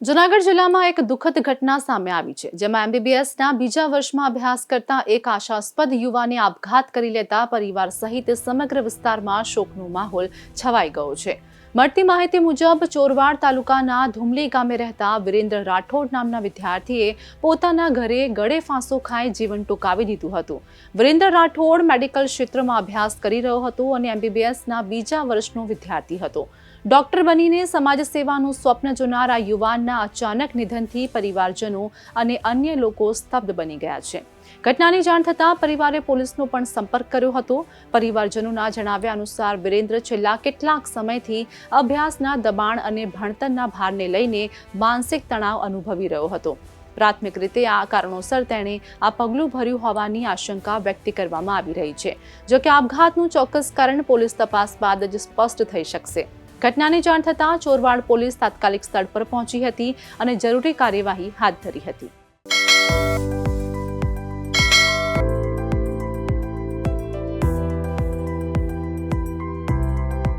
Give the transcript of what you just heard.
જૂનાગઢ જિલ્લામાં એક દુઃખદ ઘટના સામે આવી છે, જેમાં MBBSના બીજા વર્ષમાં અભ્યાસ કરતા એક આશાસ્પદ યુવાને આપઘાત કરી લેતા પરિવાર સહિત સમગ્ર વિસ્તારમાં શોકનો માહોલ છવાઈ ગયો છે। મળતી માહિતી મુજબ ચોરવાડ તાલુકાના ધુમલી ગામે રહેતા વિરેન્દ્ર રાઠોડ નામના વિદ્યાર્થીએ પોતાના ઘરે ગળે ફાંસો ખાઈ જીવન ટૂંકાવી દીધું હતું। વિરેન્દ્ર રાઠોડ મેડિકલ ક્ષેત્રમાં અભ્યાસ કરી રહ્યો હતો અને MBBSના બીજા વર્ષનો વિદ્યાર્થી હતો। ડોક્ટર બનીને સમાજ સેવાનું સ્વપ્ન જોનાર આ યુવાનના અચાનક નિધનથી પરિવારજનો અને અન્ય લોકો સ્તબ્ધ બની ગયા છે। ઘટનાની જાણ થતાં પરિવારે પોલીસનો પણ સંપર્ક કર્યો હતો। પરિવારજનોના જણાવ્યા અનુસાર વિરેન્દ્ર છેલ્લા કેટલાક સમયથી અભ્યાસના દબાણ અને ભણતરના ભારને લઈને માનસિક તણાવ અનુભવી રહ્યો હતો। પ્રાથમિક રીતે આ કારણોસર તેણે આ પગલું ભર્યું હોવાની આશંકા વ્યક્ત કરવામાં આવી રહી છે। જો કે આપઘાતનું ચોક્કસ કારણ પોલીસ તપાસ બાદ જ સ્પષ્ટ થઈ શકશે। ઘટનાની જાણ થતાં ચોરવાડ પોલીસ તાત્કાલિક સ્થળ પર પહોંચી હતી અને જરૂરી કાર્યવાહી હાથ ધરી હતી।